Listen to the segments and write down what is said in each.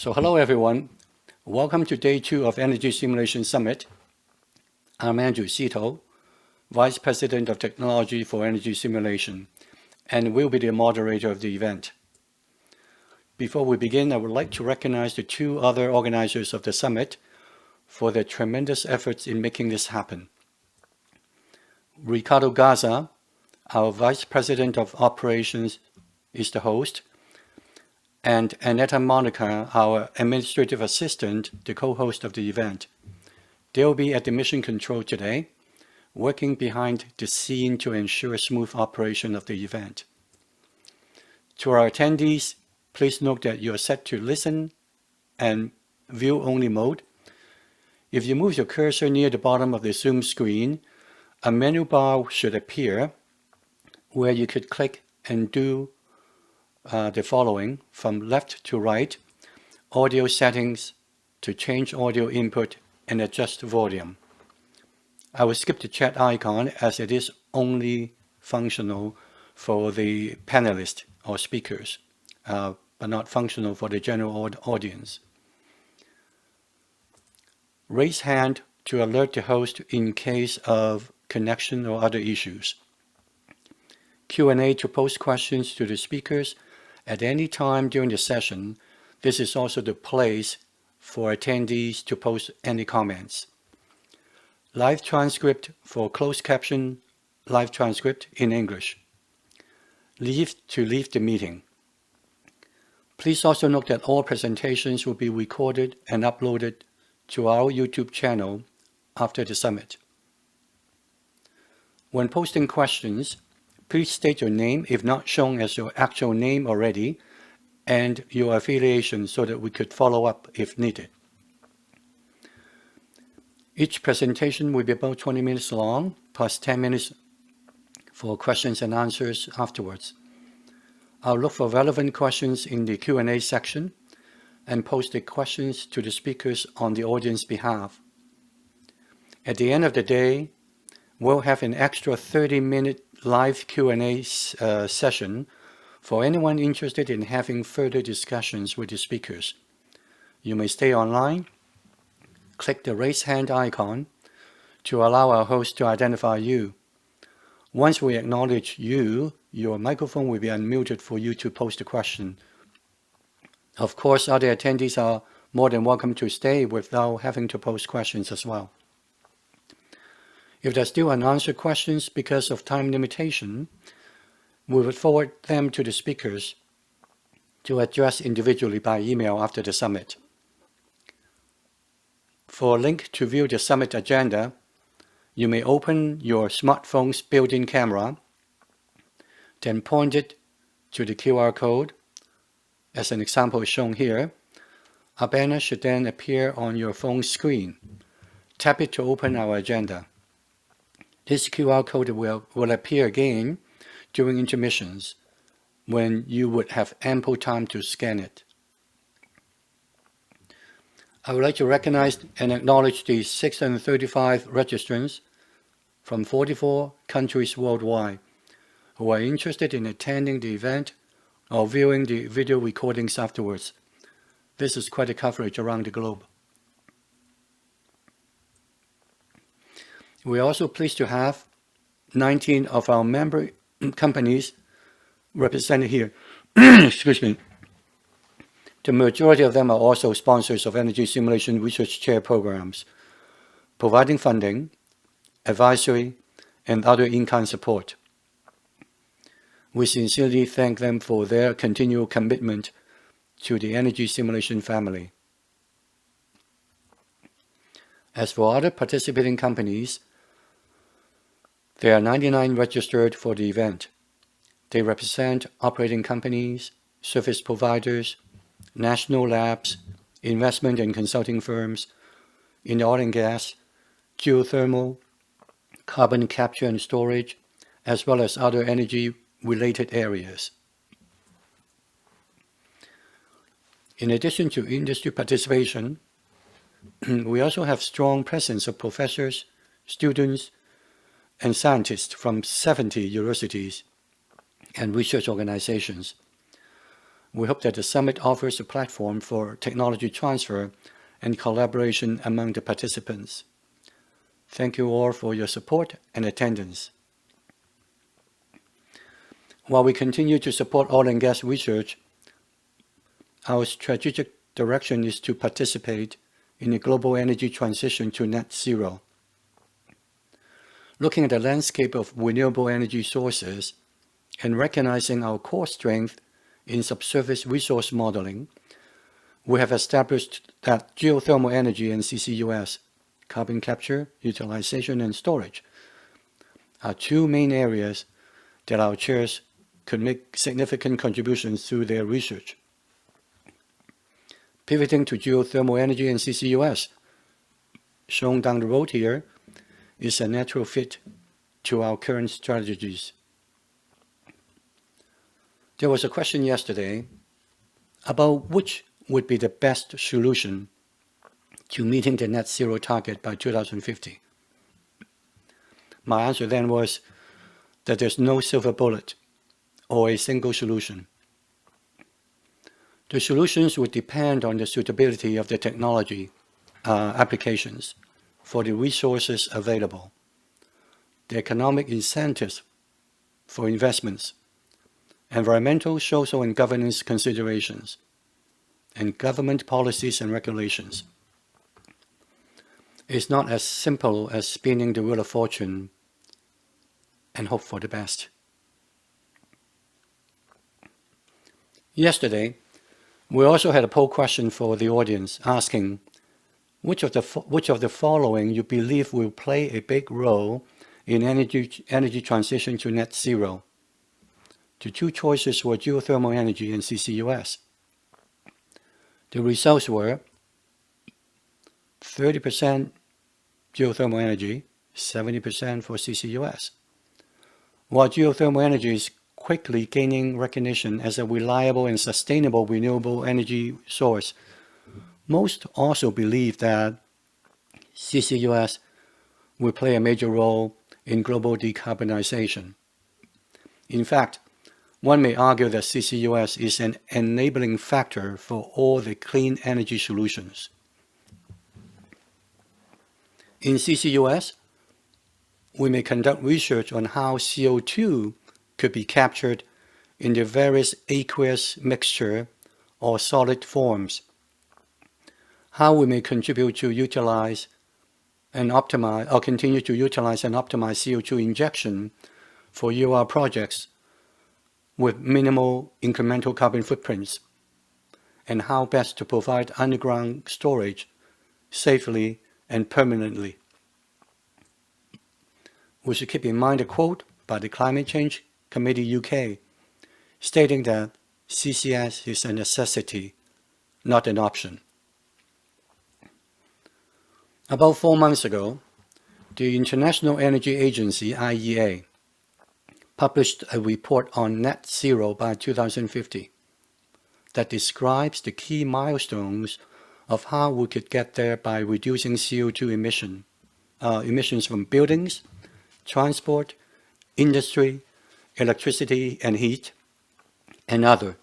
So hello everyone, welcome to day 2 of Energy Simulation Summit. I'm Seto, Vice President of Technology for Energy Simulation, and will be the moderator of the event. Before we begin, I would like to recognize the 2 other organizers of the summit for their tremendous efforts in making this happen. Ricardo Gaza, our Vice President of Operations, is the host, and Annetta Monica, our administrative assistant, the co-host of the event. They'll be at the mission control today, working behind the scene to ensure smooth operation of the event. To our attendees, please note that you are set to listen and view-only mode. If you move your cursor near the bottom of the Zoom screen, a menu bar should appear where you could click and do the following: from left to right, audio settings to change audio input and adjust volume. I will skip the chat icon as it is only functional for the panelists or speakers, but not functional for the general audience. Raise hand to alert the host in case of connection or other issues. Q&A to post questions to the speakers at any time during the session. This is also the place for attendees to post any comments. Live transcript for closed caption, live transcript in English. Leave the meeting. Please also note that all presentations will be recorded and uploaded to our YouTube channel after the summit. When posting questions, please state your name, if not shown as your actual name already, and your affiliation so that we could follow up if needed. Each presentation will be about 20 minutes long, plus 10 minutes for questions and answers afterwards. I'll look for relevant questions in the Q&A section and post the questions to the speakers on the audience behalf. At the end of the day, we'll have an extra 30-minute live Q&A session for anyone interested in having further discussions with the speakers. You may stay online, click the raise hand icon to allow our host to identify you. Once we acknowledge you, your microphone will be unmuted for you to post a question. Of course, other attendees are more than welcome to stay without having to post questions as well. If there's still unanswered questions because of time limitation, we would forward them to the speakers to address individually by email after the summit. For a link to view the summit agenda, you may open your smartphone's built-in camera, then point it to the QR code. As an example is shown here, a banner should then appear on your phone screen. Tap it to open our agenda. This QR code will appear again during intermissions when you would have ample time to scan it. I would like to recognize and acknowledge the 635 registrants from 44 countries worldwide who are interested in attending the event or viewing the video recordings afterwards. This is quite a coverage around the globe. We are also pleased to have 19 of our member companies represented here. Excuse me. The majority of them are also sponsors of energy simulation research chair programs, providing funding, advisory, and other in-kind support. We sincerely thank them for their continual commitment to the energy simulation family. As for other participating companies, there are 99 registered for the event. They represent operating companies, service providers, national labs, investment and consulting firms in oil and gas, geothermal, carbon capture and storage, as well as other energy-related areas. In addition to industry participation, we also have strong presence of professors, students, and scientists from 70 universities and research organizations. We hope that the summit offers a platform for technology transfer and collaboration among the participants. Thank you all for your support and attendance. While we continue to support oil and gas research, our strategic direction is to participate in the global energy transition to net zero. Looking at the landscape of renewable energy sources and recognizing our core strength in subsurface resource modeling, we have established that geothermal energy and CCUS, carbon capture, utilization, and storage, are two main areas that our chairs could make significant contributions through their research. Pivoting to geothermal energy and CCUS, shown down the road here, is a natural fit to our current strategies. There was a question yesterday about which would be the best solution to meeting the net zero target by 2050. My answer then was that there's no silver bullet or a single solution. The solutions would depend on the suitability of the technology applications for the resources available, the economic incentives for investments, environmental, social, and governance considerations, and government policies and regulations. It's not as simple as spinning the wheel of fortune and hope for the best. Yesterday, we also had a poll question for the audience asking which of the following you believe will play a big role in energy transition to net zero. The two choices were geothermal energy and CCUS. The results were 30% geothermal energy, 70% for CCUS. While geothermal energy is quickly gaining recognition as a reliable and sustainable renewable energy source, most also believe that CCUS will play a major role in global decarbonization. In fact, one may argue that CCUS is an enabling factor for all the clean energy solutions. In CCUS, we may conduct research on how CO2 could be captured in the various aqueous mixture or solid forms, how we may contribute to utilize and optimize or continue to utilize and optimize CO2 injection for UR projects with minimal incremental carbon footprints, and how best to provide underground storage safely and permanently. We should keep in mind a quote by the Climate Change Committee UK, stating that CCS is a necessity, not an option. About 4 months ago, the International Energy Agency, IEA, published a report on net zero by 2050 that describes the key milestones of how we could get there by reducing CO2 emissions from buildings, transport, industry, electricity and heat, and other.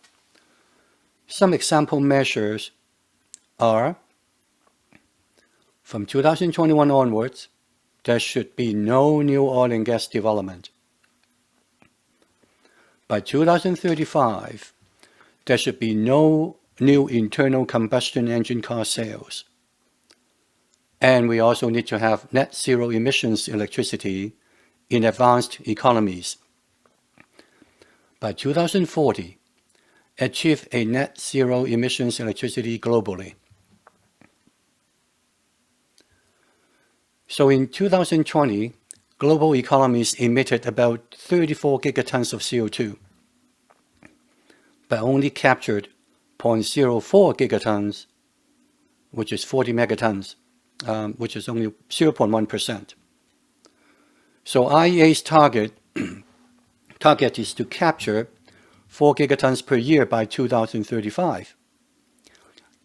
Some example measures are: from 2021 onwards, there should be no new oil and gas development. By 2035, there should be no new internal combustion engine car sales. And we also need to have net zero emissions electricity in advanced economies. By 2040, achieve a net zero emissions electricity globally. So in 2020, global economies emitted about 34 gigatons of CO2, but only captured 0.04 gigatons, which is 40 megatons, which is only 0.1%. So IEA's target is to capture 4 gigatons per year by 2035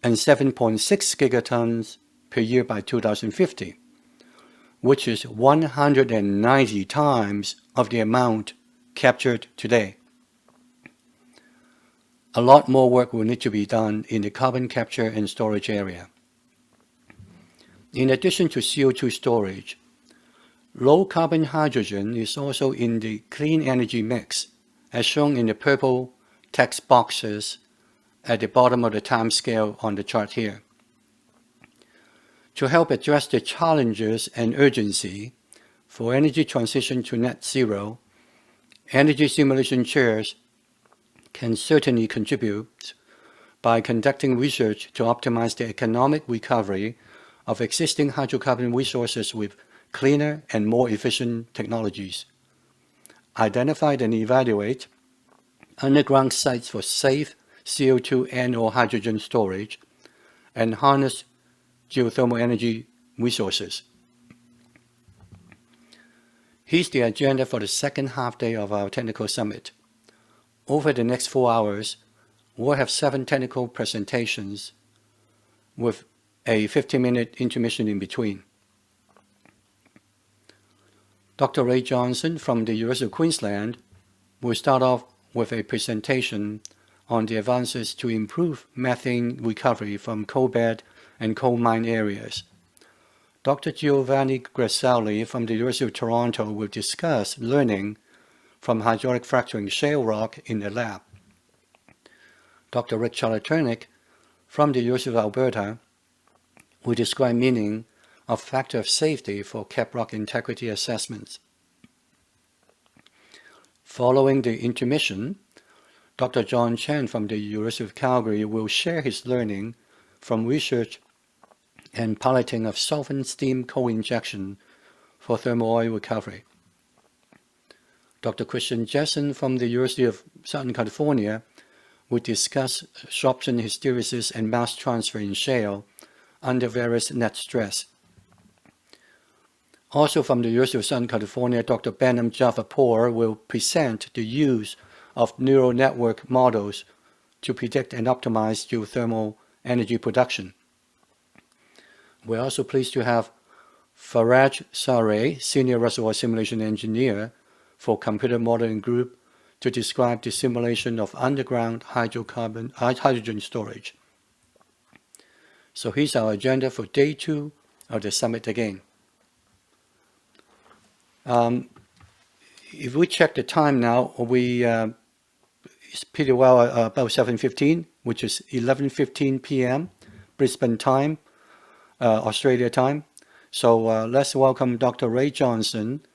and 7.6 gigatons per year by 2050, which is 190 times of the amount captured today. a lot more work will need to be done in the carbon capture and storage area. In addition to CO2 storage, low-carbon hydrogen is also in the clean energy mix, as shown in the purple text boxes at the bottom of the timescale on the chart here. To help address the challenges and urgency for energy transition to net zero, energy simulation chairs can certainly contribute by conducting research to optimize the economic recovery of existing hydrocarbon resources with cleaner and more efficient technologies, identify and evaluate underground sites for safe CO2 and/or hydrogen storage, and harness geothermal energy resources. Here's the agenda for the second half day of our technical summit. Over the next 4 hours, we'll have 7 technical presentations with a 15-minute intermission in between. Dr. Ray Johnson from the University of Queensland will start off with a presentation on the advances to improve methane recovery from coal bed and coal mine areas. Dr. Giovanni Grassalli from the University of Toronto will discuss learning from hydraulic fracturing shale rock in the lab. Dr. Rick Chalaternik from the University of Alberta will describe meaning of factor of safety for cap rock integrity assessments. Following the intermission, Dr. John Chen from the University of Calgary will share his learning from research and piloting of solvent steam co-injection for thermal oil recovery. Dr. Christian Jessen from the University of Southern California will discuss sorption hysteresis and mass transfer in shale under various net stress. Also from the University of Southern California, Dr. Benham Javapur will present the use of neural network models to predict and optimize geothermal energy production. We're also pleased to have Faraj Sareh, Senior Reservoir Simulation Engineer for Computer Modeling Group, to describe the simulation of underground hydrogen storage. So here's our agenda for day 2 of the summit again. If we check the time now, it's pretty well about 7:15, which is 11:15 p.m. Brisbane time, Australia time. So let's welcome Dr. Ray Johnson